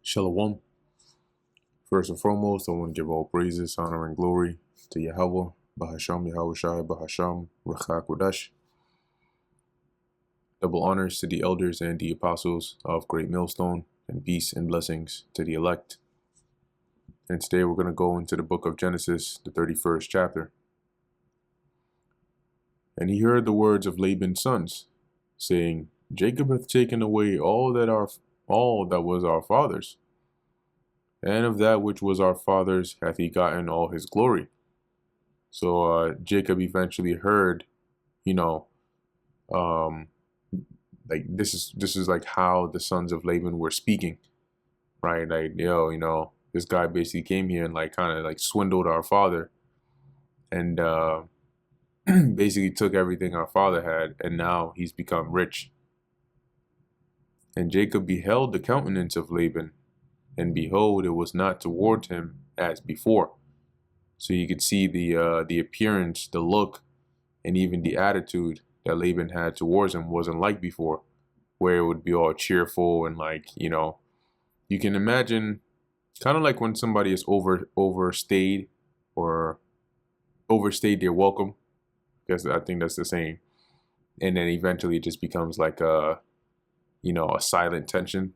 Shalom. First and foremost, I want to give all praises, honor, and glory to Yahweh, Bahasham, Yahweh Shai, Bahasham, Rechak Kodash. Double honors to the elders and the apostles of Great Millstone, and peace and blessings to the elect. And today we're going to go into the book of Genesis, the 31st chapter. And he heard the words of Laban's sons, saying, Jacob hath taken away all that was our father's. And of that which was our father's hath he gotten all his glory. So Jacob eventually heard, like this is like how the sons of Laban were speaking, right? Like, this guy basically came here and like kind of like swindled our father, and basically took everything our father had, and now he's become rich. And Jacob beheld the countenance of Laban, and behold, it was not toward him as before. So you could see the appearance, the look, and even the attitude that Laban had towards him wasn't like before, where it would be all cheerful and like, you can imagine kind of like when somebody is overstayed or overstayed their welcome. I think that's the same. And then eventually it just becomes like a silent tension.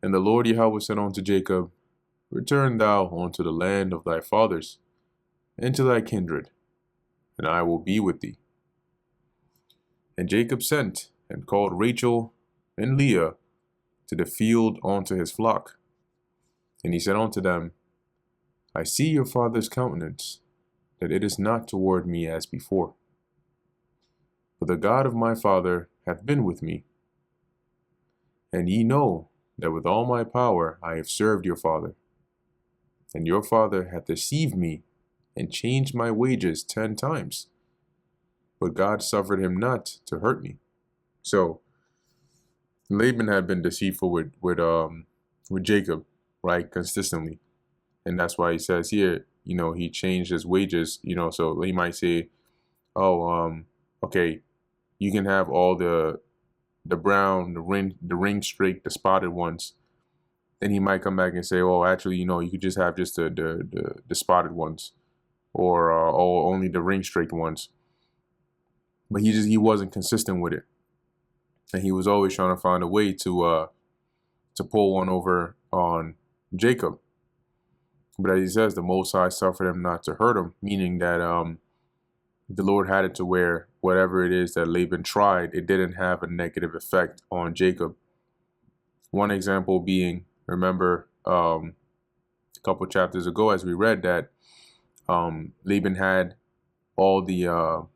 And the Lord Yahweh said unto Jacob, Return thou unto the land of thy fathers, and to thy kindred, and I will be with thee. And Jacob sent and called Rachel and Leah to the field unto his flock. And he said unto them, I see your father's countenance, that it is not toward me as before. For the God of my father hath been with me. And ye know that with all my power I have served your father. And your father hath deceived me, and changed my wages 10 times. But God suffered him not to hurt me. So Laban had been deceitful with Jacob, right, consistently. And that's why he says here, he changed his wages, so he might say, okay, you can have all the brown, the ring streak, the spotted ones. Then he might come back and say, oh, actually, you could just have just the spotted ones, or only the ring streaked ones. But he wasn't consistent with it, and he was always trying to find a way to pull one over on Jacob. But as he says, the Most High suffered him not to hurt him, meaning that the Lord had it to where whatever it is that Laban tried, it didn't have a negative effect on Jacob. One example being, remember a couple chapters ago, as we read that Laban had all the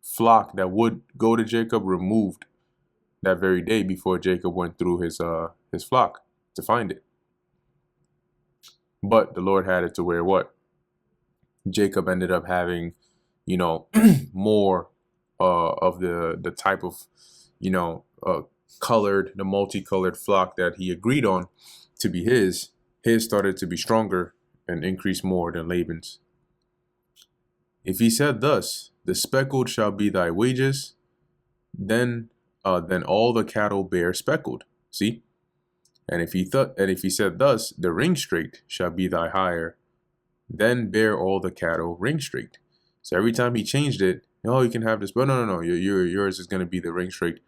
flock that would go to Jacob removed that very day before Jacob went through his flock to find it. But the Lord had it to where what? Jacob ended up having, more of the type of, the multicolored flock that he agreed on to be his. His started to be stronger and increase more than Laban's. If he said thus, the speckled shall be thy wages, then all the cattle bear speckled. See? And if he said thus, the ring streaked shall be thy hire, then bear all the cattle ring streaked. So every time he changed it, you can have this, but no, yours is going to be the ring streaked.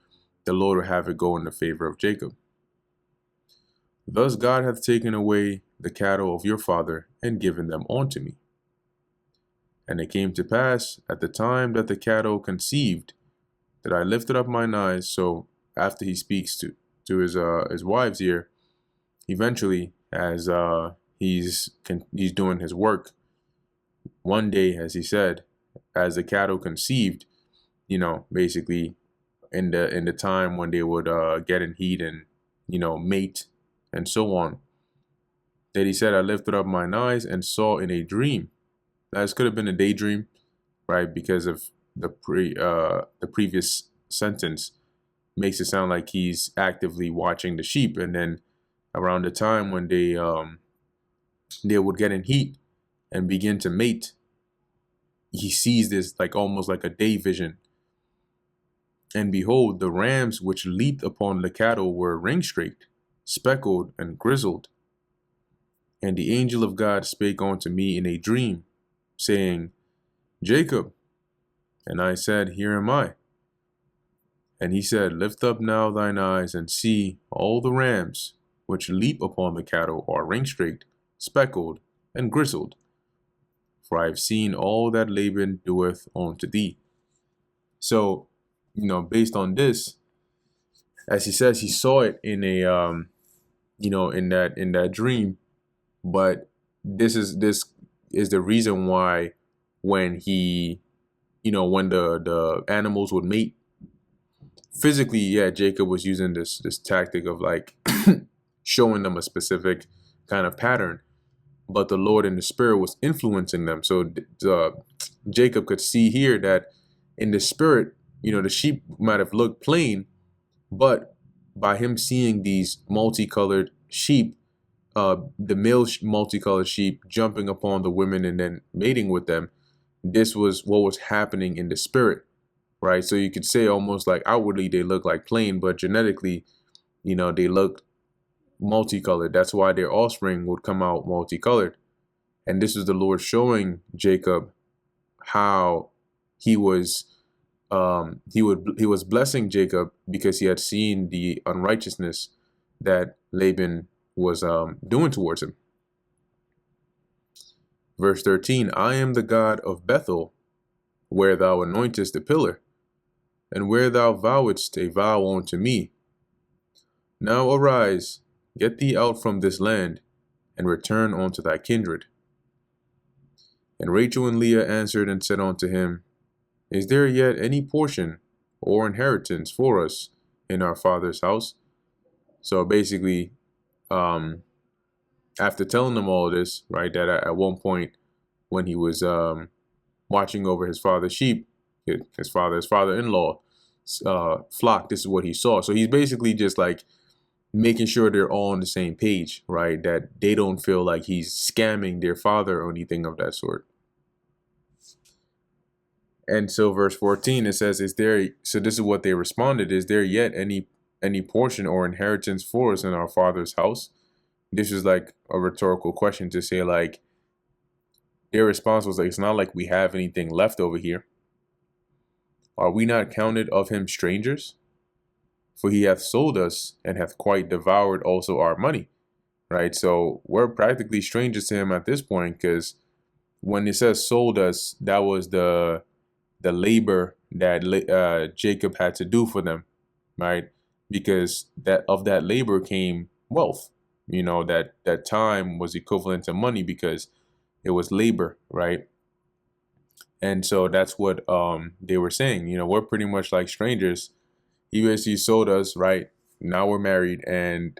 The Lord will have it go in the favor of Jacob. Thus God hath taken away the cattle of your father and given them unto me. And it came to pass at the time that the cattle conceived, that I lifted up mine eyes. So after he speaks to his wives here, eventually as he's doing his work, one day, as he said, as the cattle conceived, basically in the time when they would get in heat and mate and so on, that he said, I lifted up mine eyes and saw in a dream. Now, this could have been a daydream, right? Because of the previous sentence makes it sound like he's actively watching the sheep, and then around the time when they would get in heat and begin to mate, he sees this like almost like a day vision And behold, the rams which leaped upon the cattle were ring-straked, speckled, and grizzled. And the angel of God spake unto me in a dream, saying, Jacob. And I said, Here am I. And he said, Lift up now thine eyes, and see, all the rams which leap upon the cattle are ring-straked, speckled, and grizzled. For I have seen all that Laban doeth unto thee. So, based on this, as he says, he saw it in a, in that dream. But this is the reason why when he, when the animals would mate, physically, yeah, Jacob was using this tactic of like showing them a specific kind of pattern, but the Lord in the spirit was influencing them. So Jacob could see here that in the spirit, the sheep might have looked plain, but by him seeing these multicolored sheep, the male multicolored sheep jumping upon the women and then mating with them, this was what was happening in the spirit, right? So you could say almost like outwardly they look like plain, but genetically, they look multicolored. That's why their offspring would come out multicolored. And this is the Lord showing Jacob how he was blessing Jacob because he had seen the unrighteousness that Laban was doing towards him. Verse 13, I am the God of Bethel, where thou anointest the pillar, and where thou vowedst a vow unto me. Now arise, get thee out from this land, and return unto thy kindred. And Rachel and Leah answered and said unto him, Is there yet any portion or inheritance for us in our father's house? So basically, after telling them all this, right, that at one point when he was watching over his father's sheep, his father-in-law flock, this is what he saw. So he's basically just like making sure they're all on the same page, right? That they don't feel like he's scamming their father or anything of that sort. And so verse 14, it says, so this is what they responded, is there yet any portion or inheritance for us in our father's house? This is like a rhetorical question to say, like, their response was like, it's not like we have anything left over here. Are we not counted of him strangers? For he hath sold us and hath quite devoured also our money, right? So we're practically strangers to him at this point, because when it says sold us, that was the labor that Jacob had to do for them, right? Because that labor came wealth. That time was equivalent to money because it was labor, right? And so that's what they were saying. We're pretty much like strangers. He basically sold us, right? Now we're married, and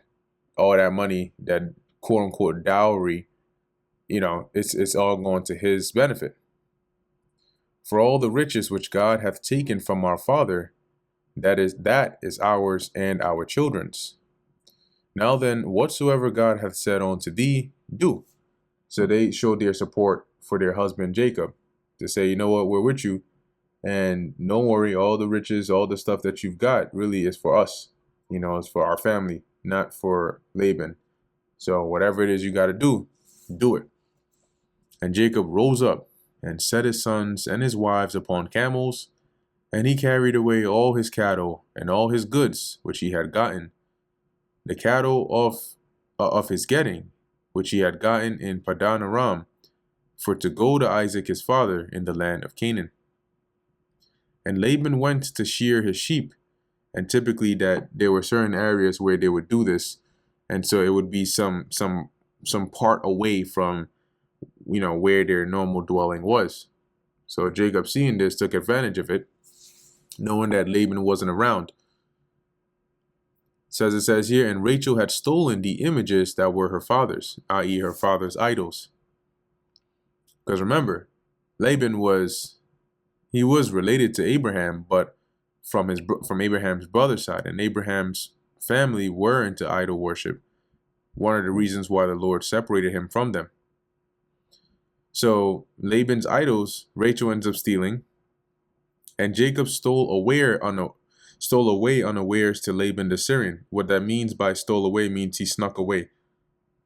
all that money, that quote unquote dowry, it's all going to his benefit. For all the riches which God hath taken from our father, that is ours and our children's. Now then, whatsoever God hath said unto thee, do. So they showed their support for their husband Jacob, to say, you know what, we're with you, and don't worry, all the riches, all the stuff that you've got really is for us. It's for our family, not for Laban. So whatever it is you got to do it. And Jacob rose up and set his sons and his wives upon camels, and he carried away all his cattle and all his goods which he had gotten, the cattle of his getting, which he had gotten in Padan Aram, for to go to Isaac his father in the land of Canaan. And Laban went to shear his sheep, and typically that there were certain areas where they would do this, and so it would be some part away from where their normal dwelling was. So Jacob, seeing this, took advantage of it, knowing that Laban wasn't around. It says here, and Rachel had stolen the images that were her father's, i.e. her father's idols. Because remember, Laban was related to Abraham, but from Abraham's brother's side, and Abraham's family were into idol worship. One of the reasons why the Lord separated him from them. So Laban's idols, Rachel ends up stealing, and Jacob stole stole away unawares to Laban the Syrian. What that means by stole away means he snuck away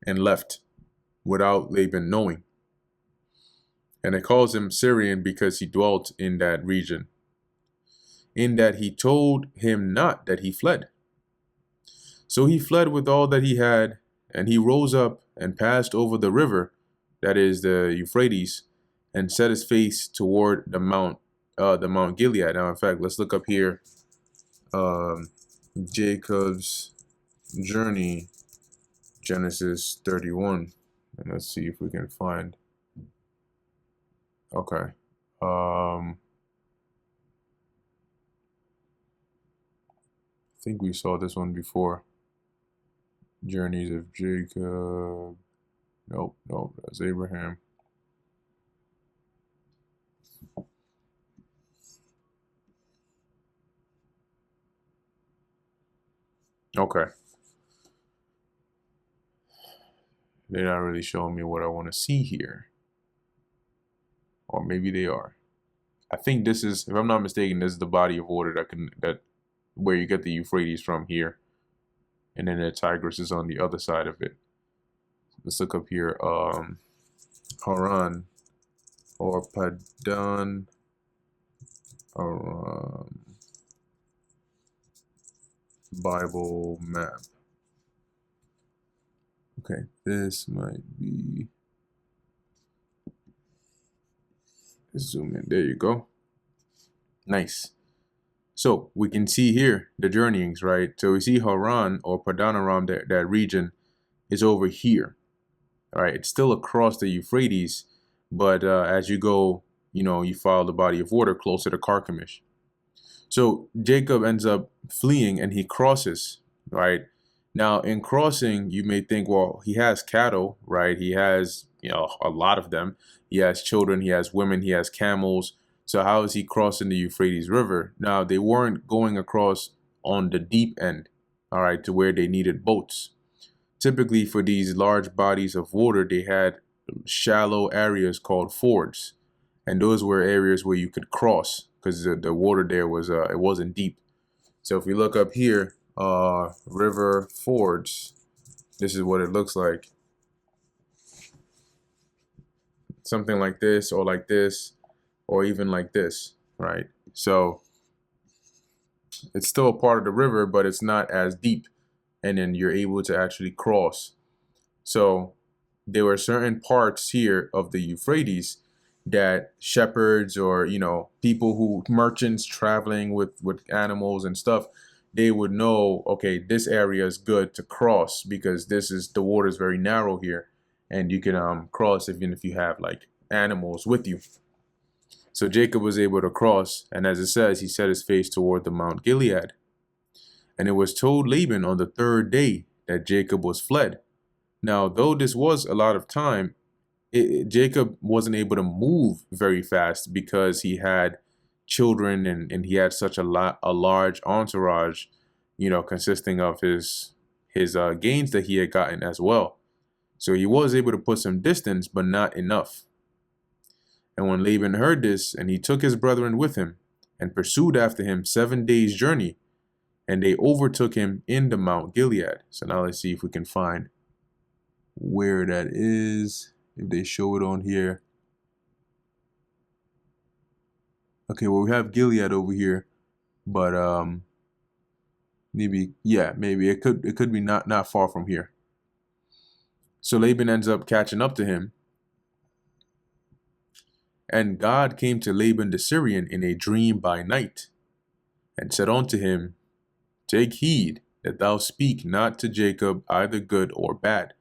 and left without Laban knowing. And it calls him Syrian because he dwelt in that region, in that he told him not that he fled. So he fled with all that he had, and he rose up and passed over the river, that is the Euphrates, and set his face toward the Mount Gilead. Now, in fact, let's look up here, Jacob's journey, Genesis 31, and let's see if we can find. Okay. I think we saw this one before. Journeys of Jacob. Nope, that's Abraham. Okay. They're not really showing me what I want to see here. Or maybe they are. I think this is, if I'm not mistaken, this is the body of water that where you get the Euphrates from here. And then the Tigris is on the other side of it. Let's look up here. Haran or Padan Aram Bible map. Okay, this might be. Zoom in. There you go. Nice. So we can see here the journeyings, right? So we see Haran or Padanaram, that region is over here. All right, it's still across the Euphrates, but as you go, you follow the body of water closer to Carchemish. So Jacob ends up fleeing and he crosses, right? Now in crossing, you may think, well, he has cattle, right? He has, a lot of them. He has children, he has women, he has camels. So how is he crossing the Euphrates River? Now, they weren't going across on the deep end, all right, to where they needed boats. Typically, for these large bodies of water, they had shallow areas called fords. And those were areas where you could cross because the water there was, it wasn't deep. So if we look up here, river fords, this is what it looks like. Something like this, or like this, or even like this, right? So it's still a part of the river, but it's not as deep. And then you're able to actually cross. So there were certain parts here of the Euphrates that shepherds or, people merchants traveling with animals and stuff, they would know, okay, this area is good to cross because the water is very narrow here. And you can cross even if you have like animals with you. So Jacob was able to cross, and as it says, he set his face toward the Mount Gilead. And it was told Laban on the third day that Jacob was fled. Now, though this was a lot of time, Jacob wasn't able to move very fast because he had children and he had such a large entourage, consisting of his gains that he had gotten as well. So he was able to put some distance, but not enough. And when Laban heard this, and he took his brethren with him, and pursued after him 7 days' journey, and they overtook him in the Mount Gilead. So now let's see if we can find where that is, if they show it on here. Okay, well, we have Gilead over here, but maybe it could be not far from here. So Laban ends up catching up to him. And God came to Laban the Syrian in a dream by night, and said unto him, Take heed that thou speak not to Jacob either good or bad,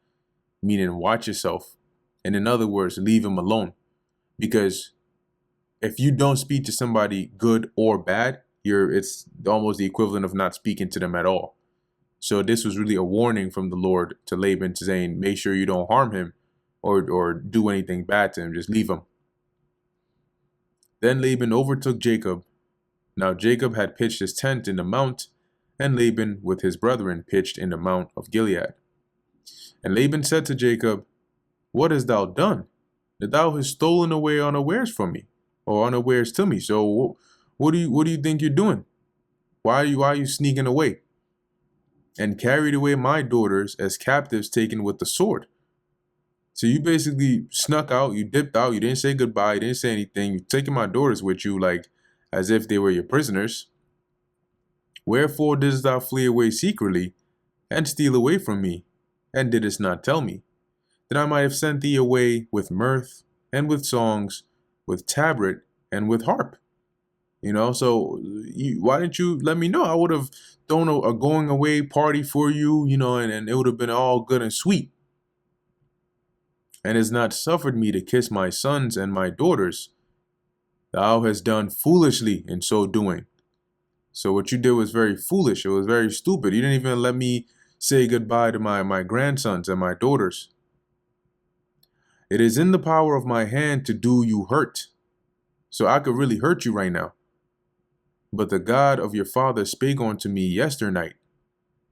meaning watch yourself. And in other words, leave him alone. Because if you don't speak to somebody good or bad, it's almost the equivalent of not speaking to them at all. So this was really a warning from the Lord to Laban, saying, make sure you don't harm him or do anything bad to him. Just leave him. Then Laban overtook Jacob. Now Jacob had pitched his tent in the mount, and Laban with his brethren pitched in the mount of Gilead. And Laban said to Jacob, What hast thou done? That thou hast stolen away unawares from me, or unawares to me. So what do you think you're doing? why are you sneaking away? And carried away my daughters as captives taken with the sword. So you basically snuck out, you dipped out, you didn't say goodbye, you didn't say anything, you taking my daughters with you like as if they were your prisoners. Wherefore didst thou flee away secretly, and steal away from me, and didst not tell me, that I might have sent thee away with mirth, and with songs, with tabret, and with harp? So why didn't you let me know? I would have thrown a going away party for you, and it would have been all good and sweet. And has not suffered me to kiss my sons and my daughters. Thou hast done foolishly in so doing. So what you did was very foolish. It was very stupid. You didn't even let me say goodbye to my grandsons and my daughters. It is in the power of my hand to do you hurt. So I could really hurt you right now. But the God of your father spake unto me yesternight.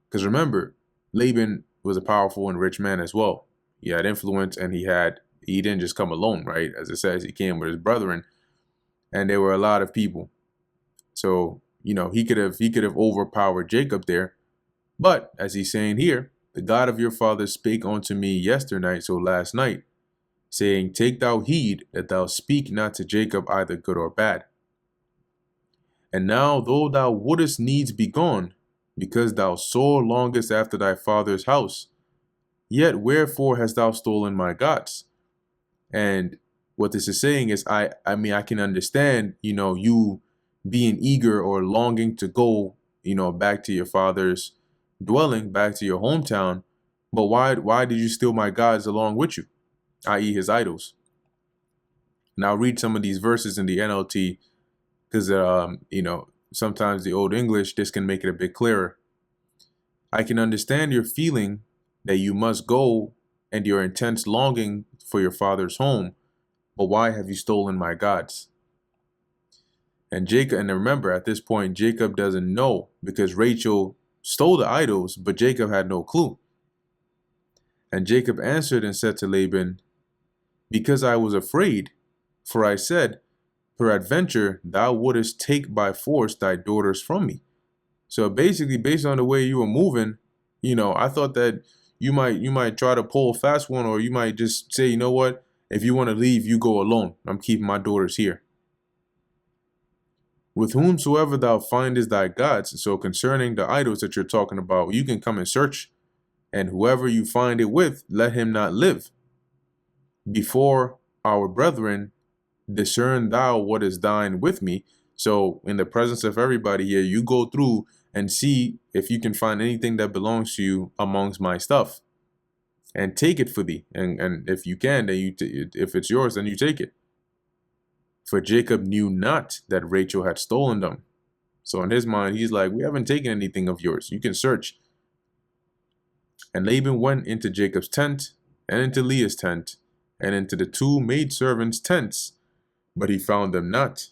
Because remember, Laban was a powerful and rich man as well. He had influence, and he didn't just come alone, right? As it says, he came with his brethren, and there were a lot of people. So, he could have overpowered Jacob there. But as he's saying here, the God of your father spake unto me yesternight, so last night, saying, take thou heed that thou speak not to Jacob either good or bad. And now, though thou wouldest needs be gone, because thou sore longest after thy father's house, yet wherefore hast thou stolen my gods? And what this is saying is, I can understand, you being eager or longing to go, back to your father's dwelling, back to your hometown. But why did you steal my gods along with you, i.e. his idols? Now read some of these verses in the NLT, because, sometimes the Old English, this can make it a bit clearer. I can understand your feeling that you must go and your intense longing for your father's home, but why have you stolen my gods? And remember, at this point, Jacob doesn't know, because Rachel stole the idols, but Jacob had no clue. And Jacob answered and said to Laban, because I was afraid, for I said, peradventure thou wouldest take by force thy daughters from me. So basically, based on the way you were moving, I thought that you might try to pull a fast one, or you might just say, you know what, if you want to leave, you go alone. I'm keeping my daughters here. With whomsoever thou findest thy gods. So concerning the idols that you're talking about, you can come and search, and whoever you find it with, let him not live. Before our brethren, discern thou what is thine with me. So in the presence of everybody here, you go through and see if you can find anything that belongs to you amongst my stuff, and take it for thee. And if you can, then if it's yours, then you take it. For Jacob knew not that Rachel had stolen them. So in his mind, he's like, we haven't taken anything of yours. You can search. And Laban went into Jacob's tent, and into Leah's tent, and into the two maidservants' tents, but he found them not.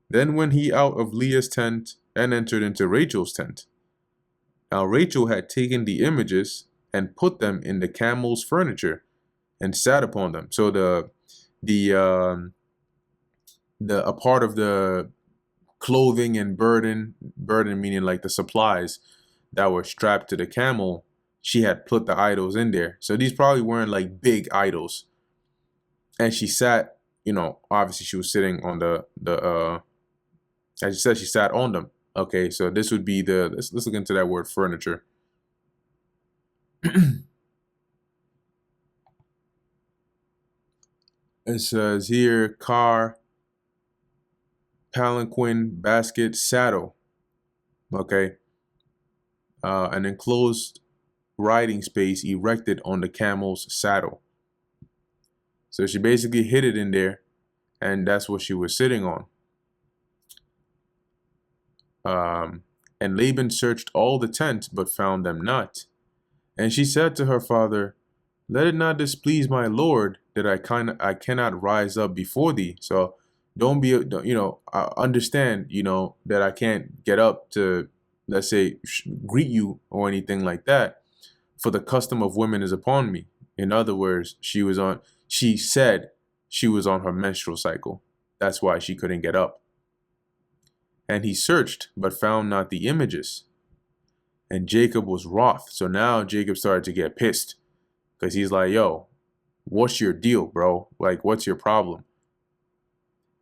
Then went he out of Leah's tent, and entered into Rachel's tent. Now Rachel had taken the images, and put them in the camel's furniture, and sat upon them. So a part of the clothing and burden meaning like the supplies that were strapped to the camel, she had put the idols in there. So these probably weren't like big idols. And she sat, obviously she was sitting on as you said, she sat on them. Okay, so this would be let's look into that word furniture. It says here, car, palanquin, basket, saddle. Okay. An enclosed riding space erected on the camel's saddle. So she basically hid it in there, and that's what she was sitting on. And Laban searched all the tents, but found them not. And she said to her father, let it not displease my lord that I cannot rise up before thee. So don't be, I understand, that I can't get up to, let's say, greet you or anything like that, for the custom of women is upon me. In other words, she said she was on her menstrual cycle. That's why she couldn't get up. And he searched, but found not the images. And Jacob was wroth. So now Jacob started to get pissed because he's like, yo, what's your deal, bro? Like, what's your problem?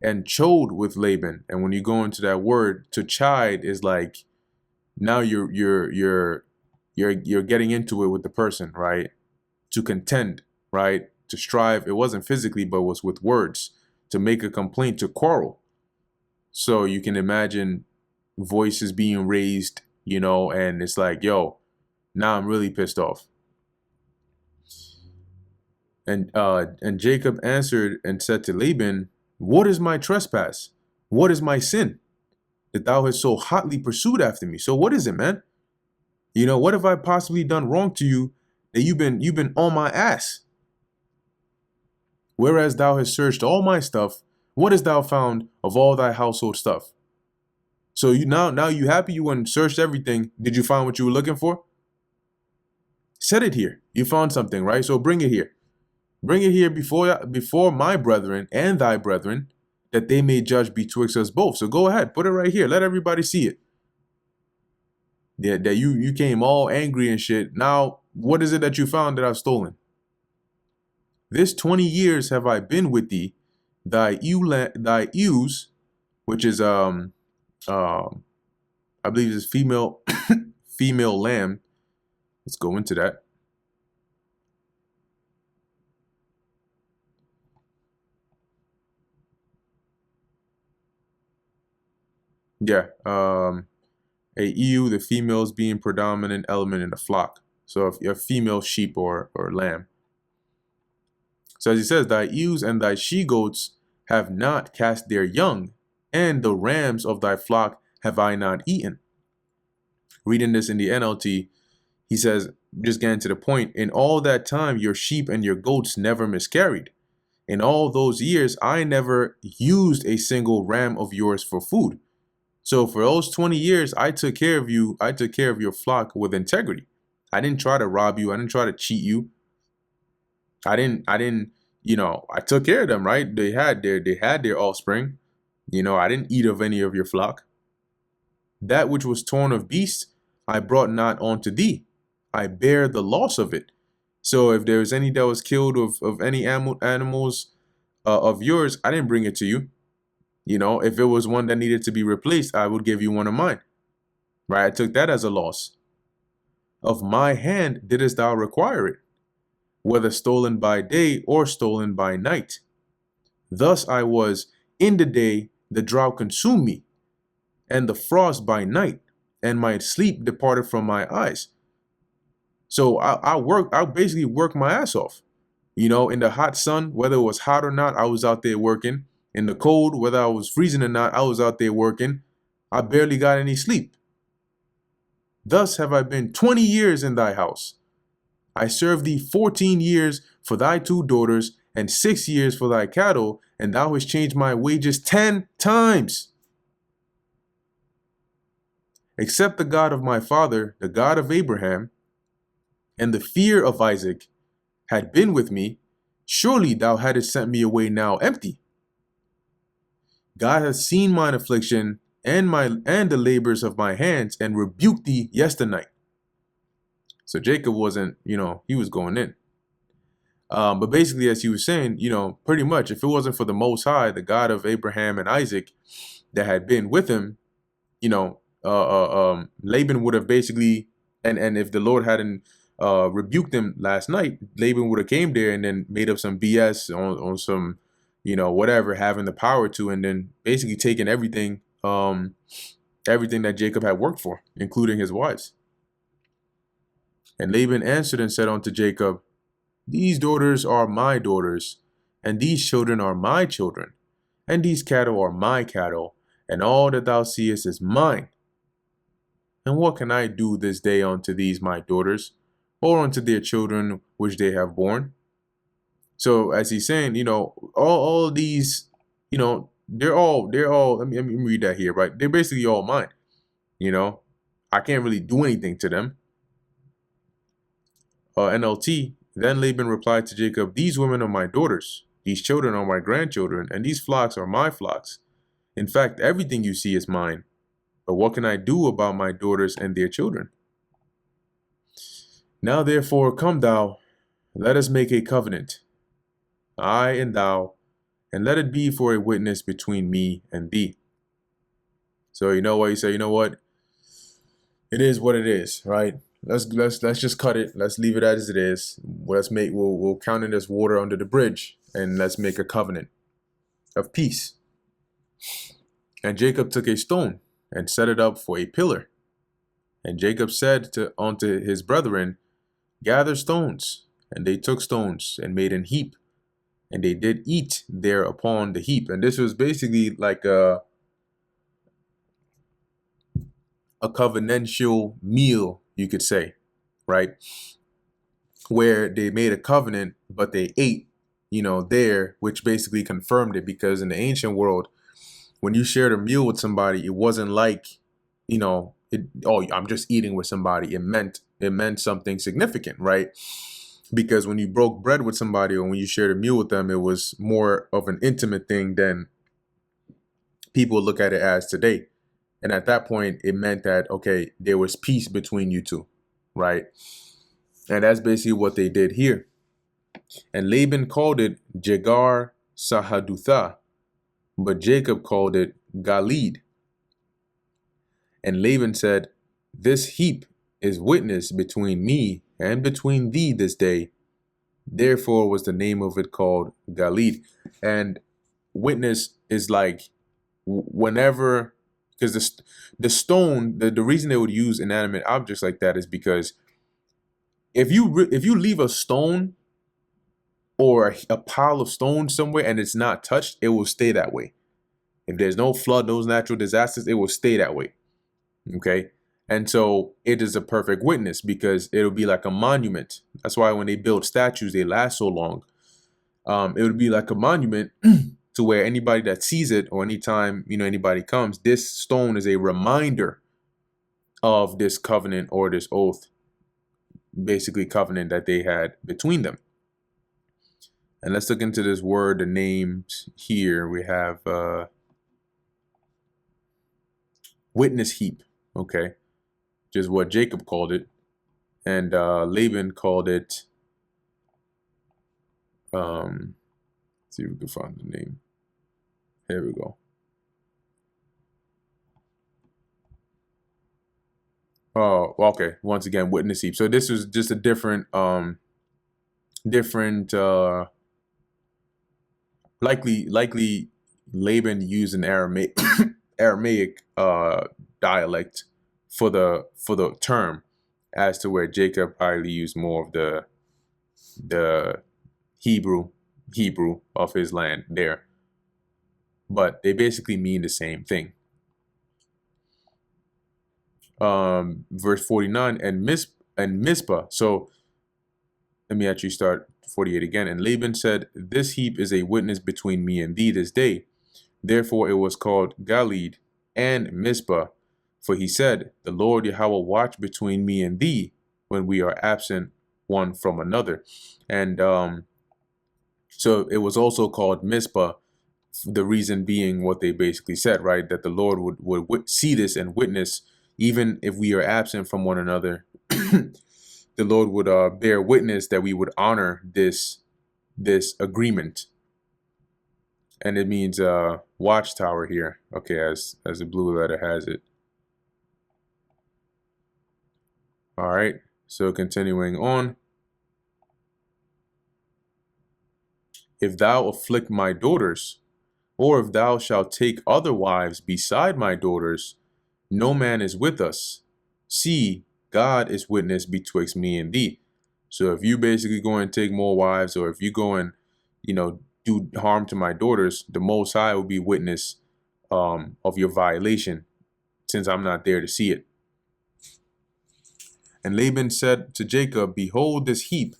And chode with Laban. And when you go into that word, to chide is like, now you're getting into it with the person, right? To contend, right? To strive. It wasn't physically, but was with words. To make a complaint, to quarrel. So you can imagine voices being raised, you know, and it's like, yo, now I'm really pissed off. And Jacob answered and said to Laban, what is my trespass? What is my sin? That thou hast so hotly pursued after me. So what is it, man? You know, what have I possibly done wrong to you that you've been on my ass? Whereas thou hast searched all my stuff, what hast thou found of all thy household stuff? So you now you happy you went and searched everything. Did you find what you were looking for? Set it here. You found something, right? So bring it here. Bring it here before my brethren and thy brethren, that they may judge betwixt us both. So go ahead, put it right here. Let everybody see it. Yeah, that you came all angry and shit. Now, what is it that you found that I've stolen? This 20 years have I been with thee, thy ewes, which is I believe it's female female lamb. Let's go into that. Yeah, a ewe, the females being predominant element in the flock. So if you're a female sheep or lamb. So as he says, thy ewes and thy she-goats have not cast their young, and the rams of thy flock have I not eaten. Reading this in the NLT, he says, just getting to the point, in all that time your sheep and your goats never miscarried. In all those years, I never used a single ram of yours for food. So for those 20 years, I took care of you. I took care of your flock with integrity. I didn't try to rob you. I didn't try to cheat you. I didn't, you know, I took care of them, right? They had their offspring. You know, I didn't eat of any of your flock. That which was torn of beasts, I brought not unto thee. I bear the loss of it. So if there was any that was killed of any animals of yours, I didn't bring it to you. You know, if it was one that needed to be replaced, I would give you one of mine. Right? I took that as a loss. Of my hand didst thou require it, whether stolen by day or stolen by night. Thus I was in the day, the drought consumed me, and the frost by night, and my sleep departed from my eyes. So I basically worked my ass off. You know, in the hot sun, whether it was hot or not, I was out there working. In the cold, whether I was freezing or not, I was out there working. I barely got any sleep. Thus have I been 20 years in thy house. I served thee 14 years for thy 2 daughters, and 6 years for thy cattle, and thou hast changed my wages 10 times. Except the God of my father, the God of Abraham, and the fear of Isaac had been with me, surely thou hadst sent me away now empty. God hath seen mine affliction and the labors of my hands, and rebuked thee yesternight. So Jacob wasn't, you know, he was going in. But basically, as he was saying, you know, pretty much, if it wasn't for the Most High, the God of Abraham and Isaac, that had been with him, you know, Laban would have basically, and if the Lord hadn't rebuked him last night, Laban would have came there and then made up some BS on some, you know, whatever, having the power to, and then basically taking everything, everything that Jacob had worked for, including his wives. And Laban answered and said unto Jacob, these daughters are my daughters, and these children are my children, and these cattle are my cattle, and all that thou seest is mine. And what can I do this day unto these my daughters, or unto their children which they have borne? So as he's saying, you know, all these, you know, they're all, let me read that here, right? They're basically all mine. You know, I can't really do anything to them. NLT, then Laban replied to Jacob, these women are my daughters, these children are my grandchildren, and these flocks are my flocks. In fact, everything you see is mine. But what can I do about my daughters and their children? Now therefore come thou, let us make a covenant, I and thou, and let it be for a witness between me and thee. So you know what? You say, you know what? It is what it is, right? Let's just cut it. Let's leave it as it is. We'll count it as water under the bridge, and let's make a covenant of peace. And Jacob took a stone and set it up for a pillar. And Jacob said unto his brethren, gather stones. And they took stones and made an heap. And they did eat there upon the heap. And this was basically like a covenantal meal, you could say, right? Where they made a covenant, but they ate, there, which basically confirmed it, because in the ancient world, when you shared a meal with somebody, it wasn't like, I'm just eating with somebody. It meant something significant, right? Because when you broke bread with somebody or when you shared a meal with them, it was more of an intimate thing than people look at it as today. And at that point, it meant that, okay, there was peace between you two, right? And that's basically what they did here. And Laban called it Jegar Sahadutha, but Jacob called it Galid. And Laban said, this heap is witness between me and between thee this day. Therefore was the name of it called Galid. And witness is like whenever, because the stone, the reason they would use inanimate objects like that is because if you leave a stone or a pile of stones somewhere and it's not touched, it will stay that way. If there's no flood, no natural disasters, it will stay that way. Okay. And so it is a perfect witness because it'll be like a monument. That's why when they build statues, they last so long. It would be like a monument to where anybody that sees it or anytime, anybody comes, this stone is a reminder of this covenant or this oath, basically covenant that they had between them. And let's look into this word, the names here. We have witness heap, okay, which is what Jacob called it. And Laban called it, let's see if we can find the name. Here we go. Oh, okay. Once again, witness heap. So this was just a different, likely Laban used an Aramaic dialect for the term, as to where Jacob probably used more of the Hebrew of his land there. But they basically mean the same thing. Verse 49, and Mizpah. So let me actually start 48 again. And Laban said, this heap is a witness between me and thee this day. Therefore it was called Galid and Mizpah. For he said, the Lord Yahweh watch between me and thee when we are absent one from another. And so it was also called Mizpah, the reason being what they basically said, right? That the Lord would see this and witness, even if we are absent from one another, the Lord would bear witness that we would honor this agreement. And it means watchtower here, okay, as the blue letter has it. All right, so continuing on. If thou afflict my daughters, or if thou shalt take other wives beside my daughters, no man is with us. See, God is witness betwixt me and thee. So if you basically go and take more wives, or if you go and, do harm to my daughters, the Most High will be witness of your violation, since I'm not there to see it. And Laban said to Jacob, behold this heap,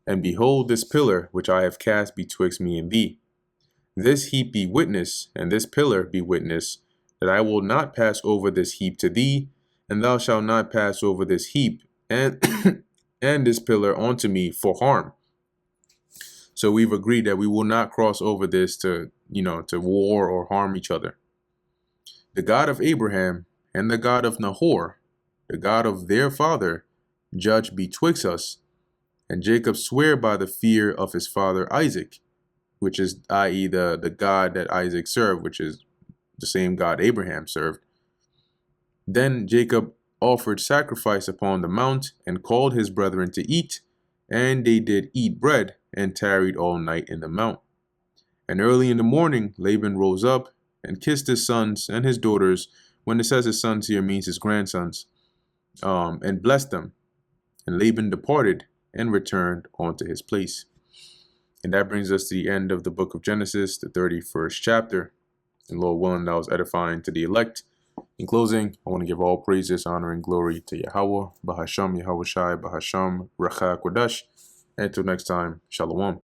and behold this pillar, which I have cast betwixt me and thee. This heap be witness, and this pillar be witness, that I will not pass over this heap to thee, and thou shalt not pass over this heap and and this pillar unto me for harm. So we've agreed that we will not cross over this to war or harm each other. The God of Abraham and the God of Nahor, the God of their father, judge betwixt us. And Jacob sware by the fear of his father Isaac, which is, i.e., the God that Isaac served, which is the same God Abraham served. Then Jacob offered sacrifice upon the mount, and called his brethren to eat, and they did eat bread, and tarried all night in the mount. And early in the morning Laban rose up, and kissed his sons and his daughters. When it says his sons here, means his grandsons, and blessed them. And Laban departed, and returned unto his place. And that brings us to the end of the book of Genesis, the 31st chapter. And Lord willing, that was edifying to the elect. In closing, I want to give all praises, honor, and glory to Yahweh, Bahasham, Yahweh Shai, Bahasham, Racha Kodash. And until next time, Shalom.